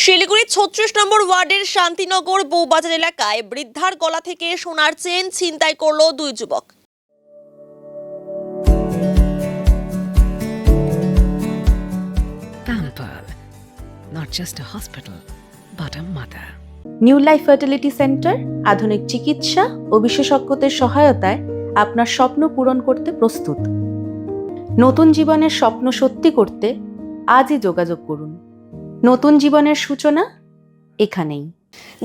শিলিগুড়ি ৩৬ নম্বর ওয়ার্ডের শান্তিনগর বউবাজার এলাকায় বৃদ্ধার গলা থেকে সোনার চেন ছিনতাই করল দুই যুবক। Pamper, not just a hospital, but a mother. New life fertility centre আধুনিক চিকিৎসা ও বিশেষজ্ঞদের সহায়তায় আপনার স্বপ্ন পূরণ করতে প্রস্তুত। নতুন জীবনের স্বপ্ন সত্যি করতে আজই যোগাযোগ করুন। নতুন জীবনের সূচনা এখানেই।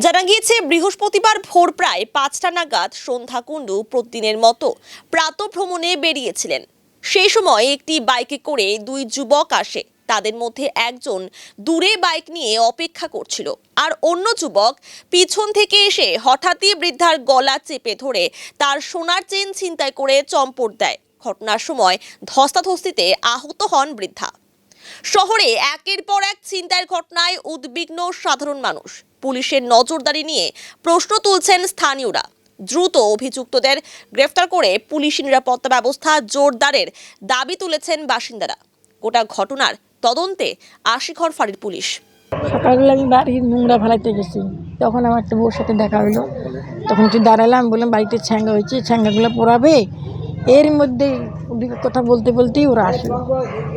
জানা গিয়েছে বৃহস্পতিবার ভোর প্রায় ৫টা নাগাদ সন্ধ্যা কুণ্ডু প্রতিদিনের মতো প্রাতঃভ্রমণে বেরিয়েছিলেন। সেই সময় একটি বাইকে করে দুই যুবক আসে। তাদের মধ্যে একজন দূরে বাইক নিয়ে অপেক্ষা করছিল, আর অন্য যুবক পিছন থেকে এসে হঠাৎই বৃদ্ধার গলা চেপে ধরে তার সোনার চেন ছিনতাই করে চম্পট দেয়। ঘটনার সময় ধস্তাধস্তিতে আহত হন বৃদ্ধা। শহরে একের পর এক ছিনতাইয়ের ঘটনায় উদ্বিগ্ন সাধারণ মানুষ। পুলিশের নজরদারি নিয়ে প্রশ্ন তুলছেন স্থানীয়রা। দ্রুত অভিযুক্তদের গ্রেফতার করে পুলিশি নিরাপত্তা ব্যবস্থা জোরদারের দাবি তুলেছেন বাসিন্দারা। গোটা ঘটনার তদন্তে আশিঘর ফাঁড়ির পুলিশ। সকালবেলা আমি বাড়ির নোংরা ফেলাইতে গেছি, তখন আমার একটা বউর সাথে দেখা হইলো। তখন একটু দাঁড়ালাম, বললাম বাড়িতে ছ্যাঙ্গা হয়েছে, ছ্যাঙ্গাগুলো পোড়াবে। এর মধ্যে ওদিকে কথা বলতে বলতেই ওরা আসলো,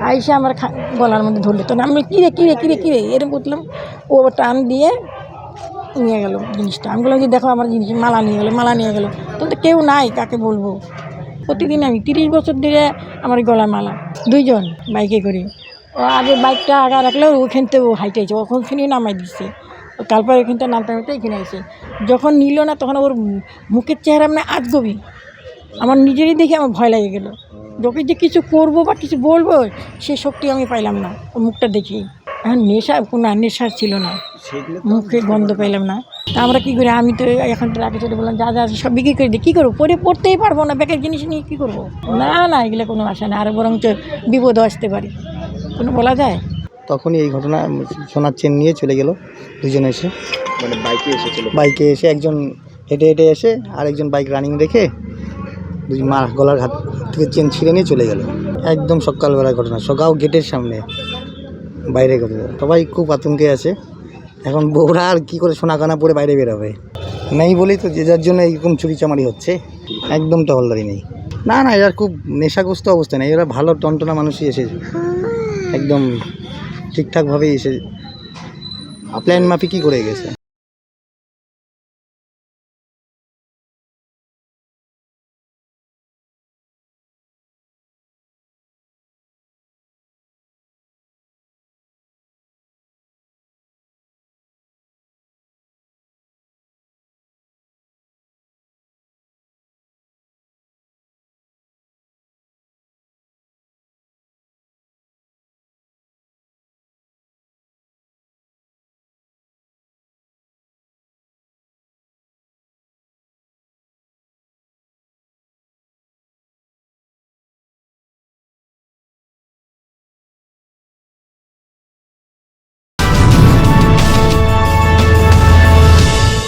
আইসে আমার গলার মধ্যে ধরলো। তখন আমি কিরে কিরে কিরে কিরে এরকম করলাম, ও টান দিয়ে নিয়ে গেল জিনিসটা। আমি বললাম যে দেখো আমার জিনিস, মালা নিয়ে গেলো, মালা নিয়ে গেলো। তখন তো কেউ নাই, কাকে বলবো? প্রতিদিন আমি 30 বছর ধরে আমার গলায় মালা, দুইজন বাইকে করে। ও আগে বাইকটা আগা রাখলে ওখান থেকে ও হাইটে আছে, ওখানেই নামাই দিচ্ছে। তারপর ওখান থেকে নামতে নামতে এখানে আসে। যখন নিল না তখন ওর মুখের চেহারা মানে আজগবি, আমার নিজেরই দেখে আমার ভয় লেগে গেলো। যখন যে কিছু করবো বা কিছু বলবো সে শক্তি আমি পাইলাম না ওর মুখটা দেখি। এখন কোনো নেশা ছিল না, মুখে গন্ধ পাইলাম না। তা আমরা কী করি, আমি তো এখন ট্রাকে চলে বললাম যা যা সব বিক্রি করে দিই। কী করবো, পড়তেই পারবো না, বেকার জিনিস নিয়ে কী করবো? না না, এগুলো কোনো আশা না, আরও বরঞ্চ বিপদও আসতে পারে, কোনো বলা যায়। তখনই এই ঘটনা, সোনার চেন নিয়ে চলে গেল দুজনে এসে, মানে বাইকে এসে একজন হেঁটে হেঁটে এসে আর একজন বাইক রানিং রেখে দুই মা গলার হাত থেকে চেন ছিঁড়ে নিয়ে চলে গেল। একদম সকালবেলার ঘটনা, সকাল গেটের সামনে বাইরে ঘটনা। সবাই খুব আতঙ্কে আছে। এখন বউরা আর কী করে সোনা কানা পরে বাইরে বেরোবে? নেই বলেই তো যে যার জন্য এইরকম চুরিচামারি হচ্ছে। একদম টহলদারি নেই। না না, এরা খুব নেশাগ্রস্ত অবস্থা নেই, এরা ভালো টনটনা মানুষই এসেছে, একদম ঠিকঠাকভাবেই এসে প্ল্যান মাফিকই করে গেছে।